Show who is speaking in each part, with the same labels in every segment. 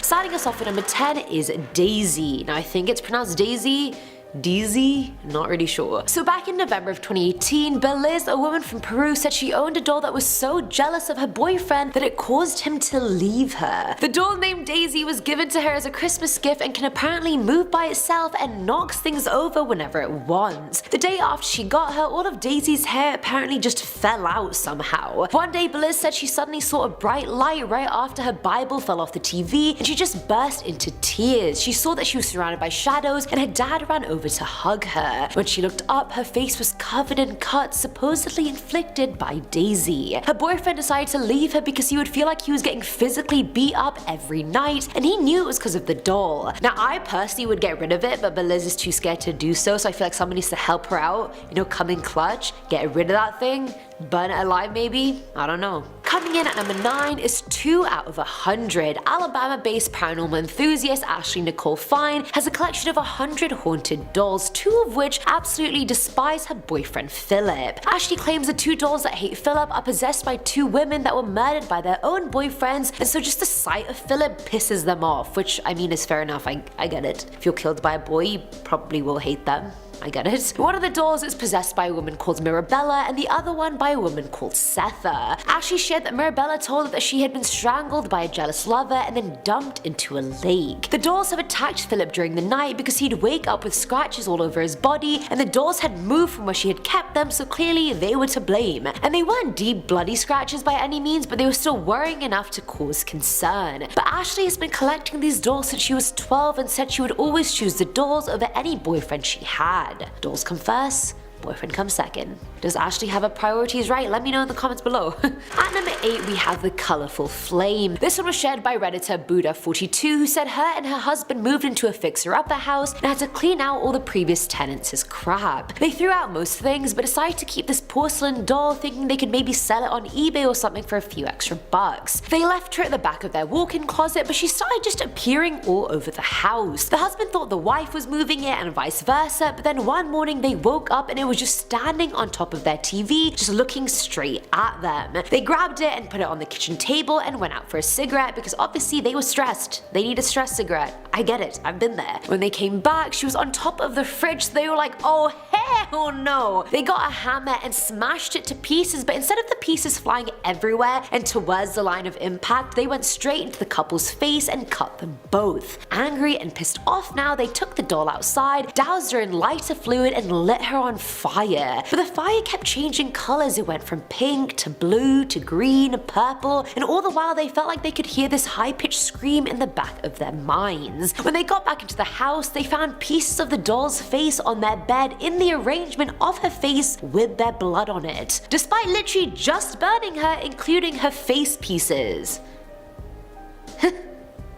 Speaker 1: Starting us off at number 10 is Daisy. Now I think it's pronounced Daisy. DEISY? Not really sure. So back in November of 2018, Beliz, a woman from Peru, said she owned a doll that was so jealous of her boyfriend that it caused him to leave her. The doll named Daisy was given to her as a Christmas gift and can apparently move by itself and knocks things over whenever it wants. The day after she got her, all of Daisy's hair apparently just fell out somehow. One day Beliz said she suddenly saw a bright light right after her Bible fell off the TV and she just burst into tears. She saw that she was surrounded by shadows and her dad ran over to hug her. When she looked up, her face was covered in cuts supposedly inflicted by Daisy. Her boyfriend decided to leave her because he would feel like he was getting physically beat up every night, and he knew it was because of the doll. Now I personally would get rid of it, but Beliz is too scared to do so, so I feel like someone needs to help her out, you know, come in clutch, get rid of that thing, burn it alive maybe? I don't know. Coming in at number 9 is 2 out of 100. Alabama-based paranormal enthusiast Ashley Nicole Fine has a collection of 100 haunted dolls, 2 of which absolutely despise her boyfriend Philip. Ashley claims the 2 dolls that hate Philip are possessed by 2 women that were murdered by their own boyfriends, and so just the sight of Philip pisses them off, which I mean is fair enough, I get it. If you're killed by a boy, you probably will hate them. I get it. One of the dolls is possessed by a woman called Mirabella and the other one by a woman called Setha. Ashley shared that Mirabella told her that she had been strangled by a jealous lover and then dumped into a lake. The dolls have attacked Philip during the night because he'd wake up with scratches all over his body, and the dolls had moved from where she had kept them, so clearly they were to blame. And they weren't deep bloody scratches by any means, but they were still worrying enough to cause concern. But Ashley has been collecting these dolls since she was 12 and said she would always choose the dolls over any boyfriend she had. Dolls come first, boyfriend comes second. Does Ashley have her priorities right? Let me know in the comments below. At number 8 we have the Colourful Flame. This one was shared by redditor Buddha42, who said her and her husband moved into a fixer-upper house and had to clean out all the previous tenants' crap. They threw out most things but decided to keep this porcelain doll, thinking they could maybe sell it on eBay or something for a few extra bucks. They left her at the back of their walk-in closet, but she started just appearing all over the house. The husband thought the wife was moving it and vice versa, but then one morning they woke up and it was just standing on top of their TV, just looking straight at them. They grabbed it and put it on the kitchen table and went out for a cigarette because obviously they were stressed. They need a stress cigarette. I get it, I've been there. When they came back, she was on top of the fridge, so they were like, oh hell no! They got a hammer and smashed it to pieces, but instead of the pieces flying everywhere and towards the line of impact, they went straight into the couple's face and cut them both. Angry and pissed off now, they took the doll outside, doused her in lighter fluid and lit her on fire. But the fire kept changing colors. It went from pink to blue to green, purple, and all the while they felt like they could hear this high-pitched scream in the back of their minds. When they got back into the house, they found pieces of the doll's face on their bed in the arrangement of her face with their blood on it, despite literally just burning her, including her face pieces.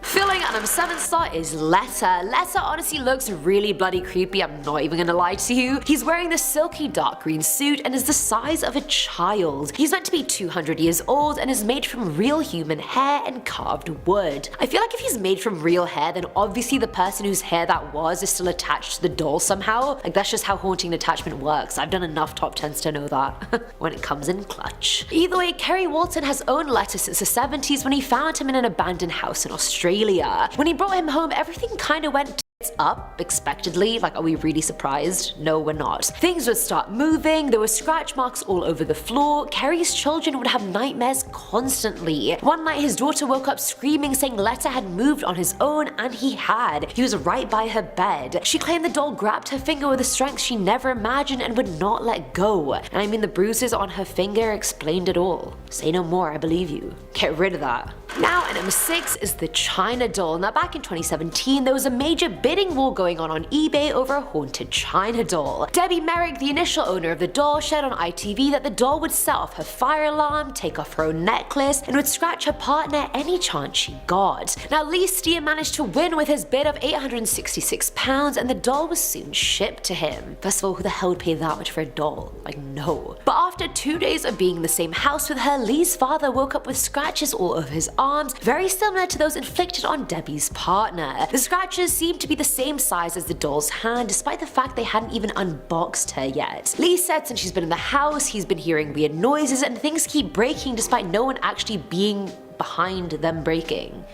Speaker 1: Filling at number 7 slot is LETTA. LETTA honestly looks really bloody creepy, I'm not even gonna lie to you. He's wearing this silky dark green suit and is the size of a child. He's meant to be 200 years old and is made from real human hair and carved wood. I feel like if he's made from real hair, then obviously the person whose hair that was is still attached to the doll somehow. Like that's just how haunting attachment works. I've done enough top 10s to know that. When it comes in clutch. Either way, Kerry Walton has owned LETTA since the 70s when he found him in an abandoned house in Australia. When he brought him home, everything kinda went up expectedly. Like, are we really surprised? No, we're not. Things would start moving, there were scratch marks all over the floor, Kerry's children would have nightmares constantly. One night his daughter woke up screaming, saying LETTA had moved on his own, and he had. He was right by her bed. She claimed the doll grabbed her finger with a strength she never imagined and would not let go. And I mean, the bruises on her finger explained it all. Say no more, I believe you. Get rid of that. Now at number 6 is the China doll. Now back in 2017 there was a major bidding war going on eBay over a haunted China doll. Debbie Merrick, the initial owner of the doll, shared on ITV that the doll would set off her fire alarm, take off her own necklace, and would scratch her partner any chance she got. Now Lee Steer managed to win with his bid of £866 and the doll was soon shipped to him. First of all, who the hell would pay that much for a doll? Like, no. But after 2 days of being in the same house with her, Lee's father woke up with scratches all over his arms, very similar to those inflicted on Debbie's partner. The scratches seemed to be the same size as the doll's hand, despite the fact they hadn't even unboxed her yet. Lee said since she's been in the house, he's been hearing weird noises and things keep breaking despite no one actually being behind them breaking.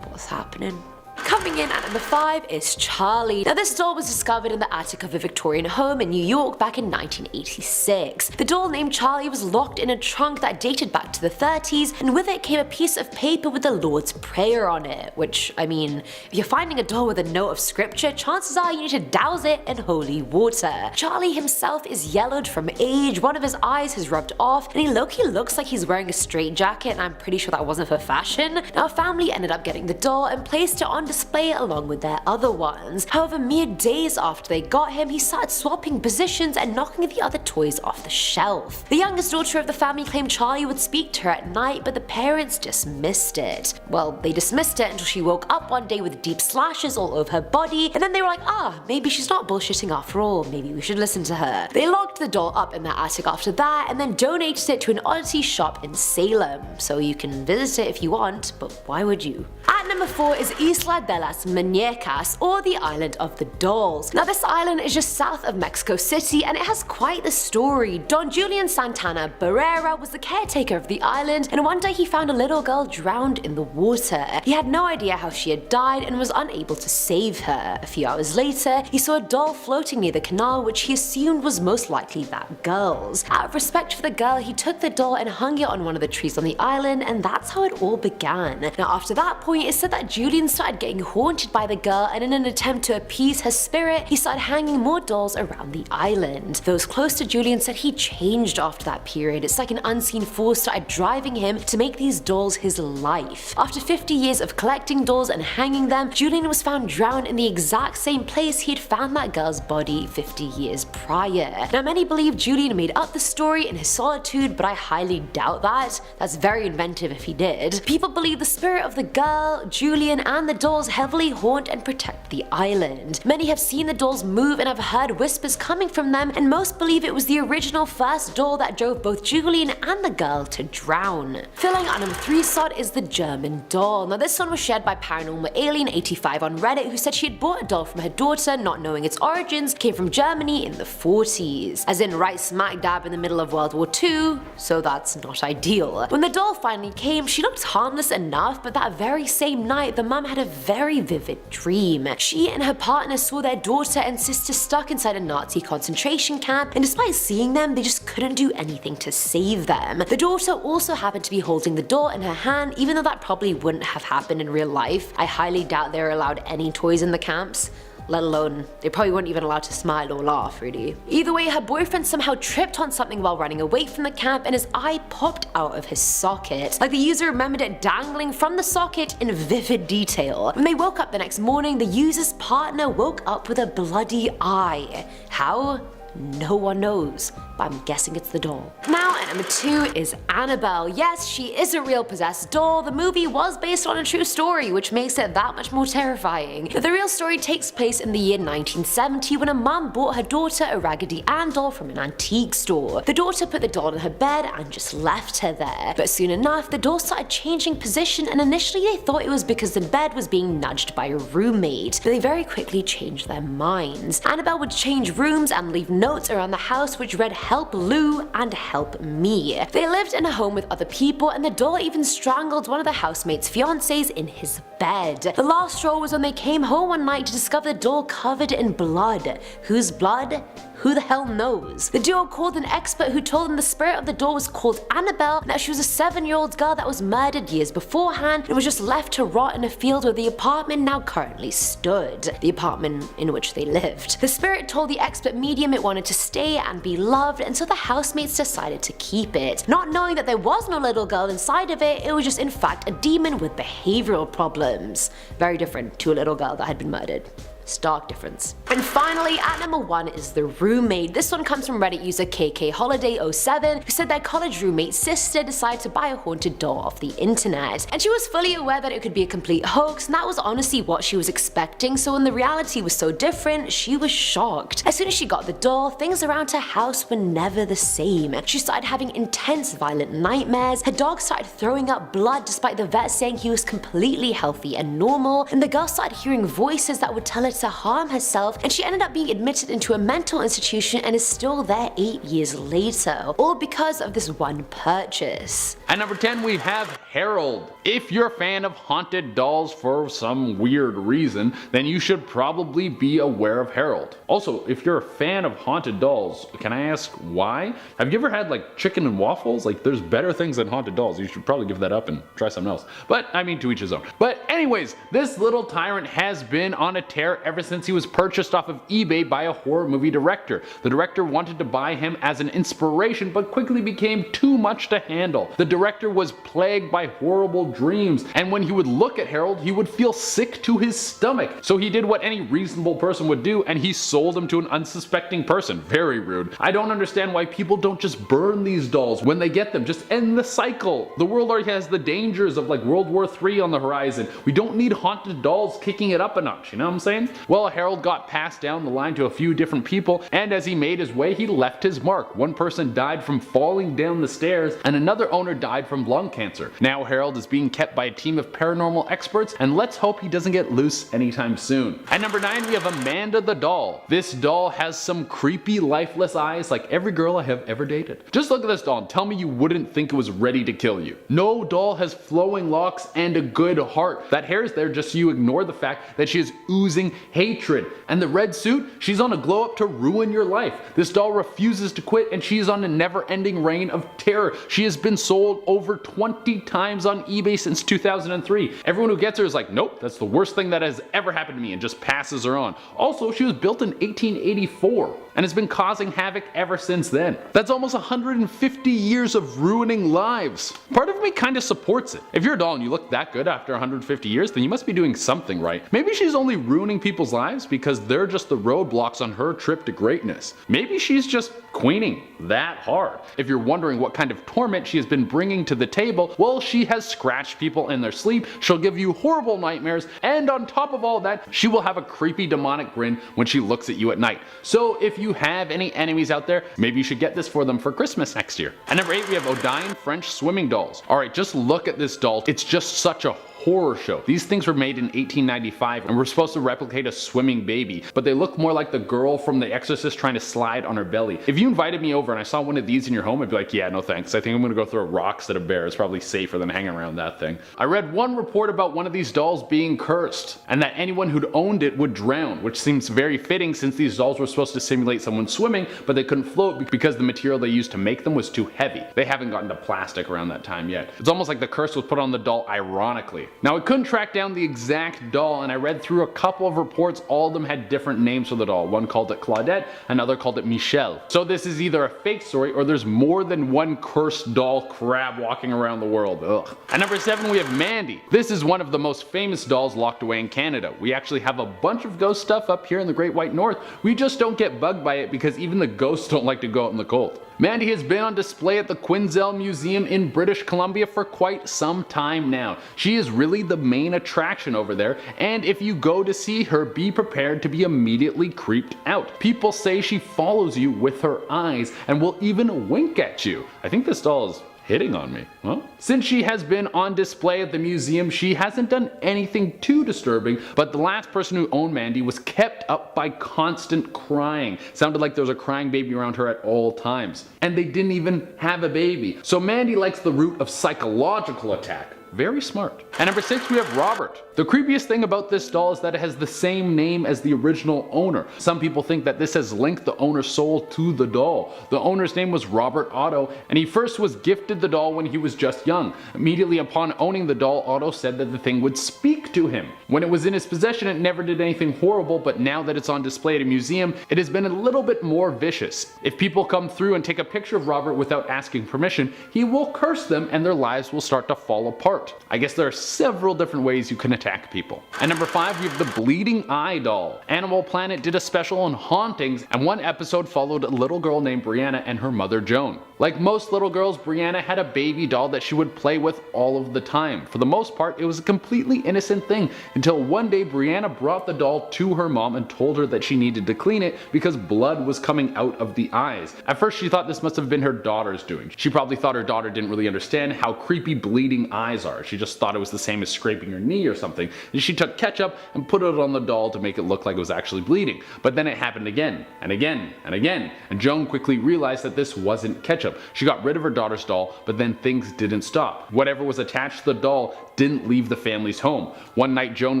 Speaker 1: what's happening. Coming in at number 5 is Charlie. Now this doll was discovered in the attic of a Victorian home in New York back in 1986. The doll named Charlie was locked in a trunk that dated back to the 30s, and with it came a piece of paper with the Lord's Prayer on it, which, I mean, if you're finding a doll with a note of scripture, chances are you need to douse it in holy water. Charlie himself is yellowed from age, one of his eyes has rubbed off, and he low-key looks like he's wearing a straitjacket, and I'm pretty sure that wasn't for fashion. Now, a family ended up getting the doll and placed it on display along with their other ones. However, mere days after they got him, he started swapping positions and knocking the other toys off the shelf. The youngest daughter of the family claimed Charlie would speak to her at night, but the parents dismissed it. Well, they dismissed it until she woke up one day with deep slashes all over her body, and then they were like, maybe she's not bullshitting after all, maybe we should listen to her. They locked the doll up in their attic after that, and then donated it to an oddity shop in Salem, so you can visit it if you want, but why would you? At number 4 is Isla de las Muñecas, or the Island of the Dolls. Now this island is just south of Mexico City, and it has quite the story. Don Julian Santana Barrera was the caretaker of the island, and one day he found a little girl drowned in the water. He had no idea how she had died and was unable to save her. A few hours later, he saw a doll floating near the canal, which he assumed was most likely that girl's. Out of respect for the girl, he took the doll and hung it on one of the trees on the island, and that's how it all began. Now after that point, it said that Julian started getting haunted by the girl, and in an attempt to appease her spirit, he started hanging more dolls around the island. Those close to Julian said he changed after that period. It's like an unseen force started driving him to make these dolls his life. After 50 years of collecting dolls and hanging them, Julian was found drowned in the exact same place he had found that girl's body 50 years prior. Now many believe Julian made up the story in his solitude, but I highly doubt that. That's very inventive if he did. People believe the spirit of the girl, Julian, and the dolls heavily haunt and protect the island. Many have seen the dolls move and have heard whispers coming from them, and most believe it was the original first doll that drove both Julian and the girl to drown. Filling at number 3 slot is the German doll. Now this one was shared by Paranormal Alien 85 on Reddit, who said she had bought a doll from her daughter, not knowing its origins came from Germany in the 40s. As in right smack dab in the middle of World War II, so that's not ideal. When the doll finally came, she looked harmless enough, but that very same night, the mum had a very vivid dream. She and her partner saw their daughter and sister stuck inside a Nazi concentration camp, and despite seeing them, they just couldn't do anything to save them. The daughter also happened to be holding the doll in her hand, even though that probably wouldn't have happened in real life. I highly doubt they were allowed any toys in the camps. Let alone, they probably weren't even allowed to smile or laugh, really. Either way, her boyfriend somehow tripped on something while running away from the camp, and his eye popped out of his socket. Like the user remembered it dangling from the socket in vivid detail. When they woke up the next morning, the user's partner woke up with a bloody eye. How? No one knows, but I'm guessing it's the doll. Now at number 2 is Annabelle. Yes, she is a real possessed doll. The movie was based on a true story, which makes it that much more terrifying. The real story takes place in the year 1970 when a mum bought her daughter a Raggedy Ann doll from an antique store. The daughter put the doll in her bed and just left her there. But soon enough, the doll started changing position, and initially they thought it was because the bed was being nudged by a roommate, but they very quickly changed their minds. Annabelle would change rooms and leave notes around the house which read "Help Lou" and "Help Me." They lived in a home with other people, and the doll even strangled one of the housemates' fiancés in his bed. The last straw was when they came home one night to discover the doll covered in blood. Whose blood? Who the hell knows? The duo called an expert who told them the spirit of the doll was called Annabelle, and that she was a 7-year-old girl that was murdered years beforehand and was just left to rot in a field where the apartment now currently stood. The apartment in which they lived. The spirit told the expert medium it wanted to stay and be loved, and so the housemates decided to keep it. Not knowing that there was no little girl inside of it, it was just in fact a demon with behavioral problems. Very different to a little girl that had been murdered. Stark difference. And finally, at number 1 is the roommate. This one comes from Reddit user KKHoliday07, who said their college roommate's sister decided to buy a haunted doll off the internet. And she was fully aware that it could be a complete hoax, and that was honestly what she was expecting, so when the reality was so different, she was shocked. As soon as she got the doll, things around her house were never the same. She started having intense violent nightmares, her dog started throwing up blood despite the vet saying he was completely healthy and normal, and the girl started hearing voices that would tell her decided to harm herself, and she ended up being admitted into a mental institution and is still there 8 years later, all because of this one purchase.
Speaker 2: At number 10 we have Harold. If you're a fan of haunted dolls for some weird reason, then you should probably be aware of Harold. Also, if you're a fan of haunted dolls, can I ask why? Have you ever had like chicken and waffles? Like, there's better things than haunted dolls. You should probably give that up and try something else. But I mean, to each his own. But anyways, this little tyrant has been on a tear ever since he was purchased off of eBay by a horror movie director. The director wanted to buy him as an inspiration, but quickly became too much to handle. The director was plagued by horrible dreams, and when he would look at Harold, he would feel sick to his stomach. So he did what any reasonable person would do, and he sold him to an unsuspecting person. Very rude. I don't understand why people don't just burn these dolls when they get them. Just end the cycle. The world already has the dangers of like World War III on the horizon. We don't need haunted dolls kicking it up a notch, you know what I'm saying? Well, Harold got passed down the line to a few different people, and as he made his way, he left his mark. One person died from falling down the stairs, and another owner died from lung cancer. Now Harold is being kept by a team of paranormal experts, and let's hope he doesn't get loose anytime soon. At number 9 we have Amanda the doll. This doll has some creepy lifeless eyes like every girl I have ever dated. Just look at this doll and tell me you wouldn't think it was ready to kill you. No doll has flowing locks and a good heart. That hair is there just so you ignore the fact that she is oozing hatred. And the red suit, she's on a glow up to ruin your life. This doll refuses to quit, and she's on a never-ending reign of terror. She has been sold over 20 times on eBay since 2003. Everyone who gets her is like, nope, that's the worst thing that has ever happened to me, and just passes her on. Also, she was built in 1884 and has been causing havoc ever since then. That's almost 150 years of ruining lives. Part of me kind of supports it. If you're a doll and you look that good after 150 years, then you must be doing something right. Maybe she's only ruining people's lives because they're just the roadblocks on her trip to greatness. Maybe she's just queening that hard. If you're wondering what kind of torment she has been bringing to the table, well, she has scratched people in their sleep, she'll give you horrible nightmares, and on top of all that, she will have a creepy demonic grin when she looks at you at night. So if you have any enemies out there, maybe you should get this for them for Christmas next year. At number 8 we have ONDINE French swimming dolls. Alright, just look at this doll. It's just such a horror show. These things were made in 1895 and were supposed to replicate a swimming baby, but they look more like the girl from The Exorcist trying to slide on her belly. If you invited me over and I saw one of these in your home, I'd be like, yeah, no thanks. I think I'm gonna go throw rocks at a bear. It's probably safer than hanging around that thing. I read one report about one of these dolls being cursed, and that anyone who'd owned it would drown, which seems very fitting since these dolls were supposed to simulate someone swimming, but they couldn't float because the material they used to make them was too heavy. They haven't gotten to plastic around that time yet. It's almost like the curse was put on the doll ironically. Now, I couldn't track down the exact doll, and I read through a couple of reports. All of them had different names for the doll. One called it Claudette, another called it Michelle. So this is either a fake story or there's more than one cursed doll crab walking around the world. Ugh. At number 7 we have Mandy. This is one of the most famous dolls locked away in Canada. We actually have a bunch of ghost stuff up here in the Great White North. We just don't get bugged by it because even the ghosts don't like to go out in the cold. Mandy has been on display at the Quinzel Museum in British Columbia for quite some time now. She is really the main attraction over there, and if you go to see her, be prepared to be immediately creeped out. People say she follows you with her eyes and will even wink at you. I think this doll is hitting on me. Huh? Since she has been on display at the museum, she hasn't done anything too disturbing, but the last person who owned Mandy was kept up by constant crying. Sounded like there was a crying baby around her at all times. And they didn't even have a baby. So Mandy likes the route of psychological attack. Very smart. At number 6 we have Robert. The creepiest thing about this doll is that it has the same name as the original owner. Some people think that this has linked the owner's soul to the doll. The owner's name was Robert Otto, and he first was gifted the doll when he was just young. Immediately upon owning the doll, Otto said that the thing would speak to him. When it was in his possession, it never did anything horrible, but now that it's on display at a museum, it has been a little bit more vicious. If people come through and take a picture of Robert without asking permission, he will curse them and their lives will start to fall apart. I guess there are several different ways you can attack people. At number 5 we have the Bleeding Eye doll. Animal Planet did a special on hauntings, and one episode followed a little girl named Brianna and her mother Joan. Like most little girls, Brianna had a baby doll that she would play with all of the time. For the most part, it was a completely innocent thing until one day Brianna brought the doll to her mom and told her that she needed to clean it because blood was coming out of the eyes. At first she thought this must have been her daughter's doing. She probably thought her daughter didn't really understand how creepy bleeding eyes are. bizarre. She just thought it was the same as scraping her knee or something, and she took ketchup and put it on the doll to make it look like it was actually bleeding. But then it happened again and again and again, and Joan quickly realized that this wasn't ketchup. She got rid of her daughter's doll, but then things didn't stop. Whatever was attached to the doll didn't leave the family's home. One night Joan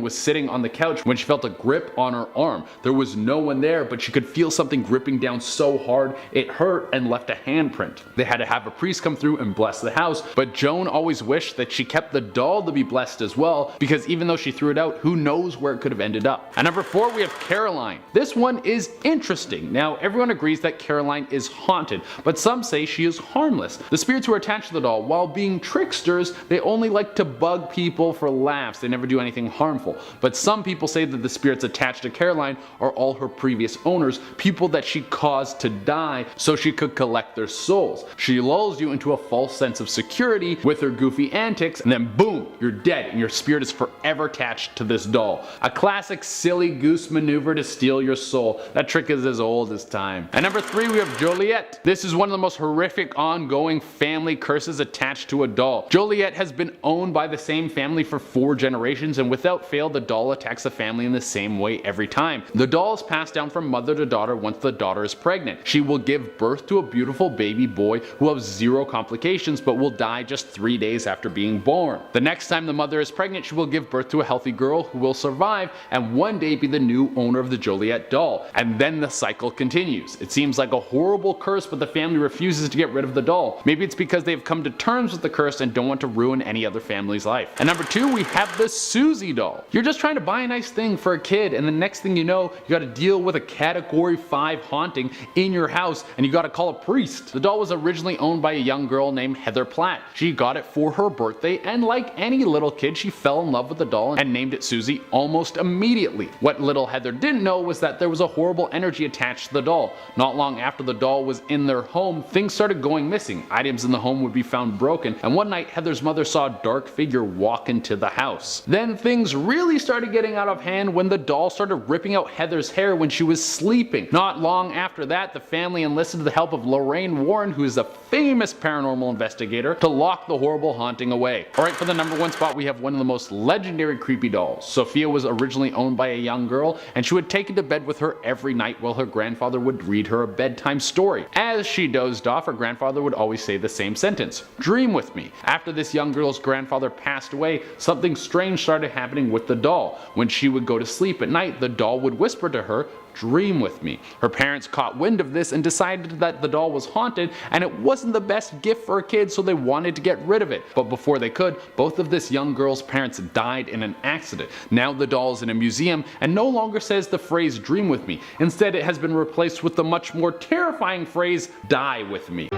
Speaker 2: was sitting on the couch when she felt a grip on her arm. There was no one there, but she could feel something gripping down so hard it hurt and left a handprint. They had to have a priest come through and bless the house, but Joan always wished that she kept the doll to be blessed as well, because even though she threw it out, who knows where it could have ended up. At number 4 we have Caroline. This one is interesting. Now everyone agrees that Caroline is haunted, but some say she is harmless. The spirits who are attached to the doll, while being tricksters, they only like to bug people for laughs. They never do anything harmful. But some people say that the spirits attached to Caroline are all her previous owners, people that she caused to die so she could collect their souls. She lulls you into a false sense of security with her goofy antics, and then boom, you're dead and your spirit is forever attached to this doll. A classic silly goose maneuver to steal your soul. That trick is as old as time. At number 3 we have Joliet. This is one of the most horrific ongoing family curses attached to a doll. Joliet has been owned by the same family for 4 generations, and without fail the doll attacks the family in the same way every time. The doll is passed down from mother to daughter once the daughter is pregnant. She will give birth to a beautiful baby boy who will have 0 complications but will die just 3 days after being born. The next time the mother is pregnant, she will give birth to a healthy girl who will survive and one day be the new owner of the Joliet doll. And then the cycle continues. It seems like a horrible curse, but the family refuses to get rid of the doll. Maybe it's because they've come to terms with the curse and don't want to ruin any other family's life. At number 2 we have the SUZY doll. You're just trying to buy a nice thing for a kid, and the next thing you know, you gotta deal with a category 5 haunting in your house and you gotta call a priest. The doll was originally owned by a young girl named Heather Platt. She got it for her birthday, and like any little kid, she fell in love with the doll and named it SUZY almost immediately. What little Heather didn't know was that there was a horrible energy attached to the doll. Not long after the doll was in their home, things started going missing. Items in the home would be found broken, and one night Heather's mother saw a dark figure walk into the house. Then things really started getting out of hand when the doll started ripping out Heather's hair when she was sleeping. Not long after that, the family enlisted the help of Lorraine Warren, who is a famous paranormal investigator, to lock the horrible haunting away. Alright, for the number 1 spot we have one of the most legendary creepy dolls. Sophia was originally owned by a young girl, and she would take it to bed with her every night while her grandfather would read her a bedtime story. As she dozed off, her grandfather would always say the same sentence, "Dream with me." After this young girl's grandfather passed away, something strange started happening with the doll. When she would go to sleep at night, the doll would whisper to her, "Dream with me." Her parents caught wind of this and decided that the doll was haunted and it wasn't the best gift for a kid, so they wanted to get rid of it. But before they could, both of this young girl's parents died in an accident. Now the doll is in a museum and no longer says the phrase "dream with me." Instead, it has been replaced with the much more terrifying phrase "die with me."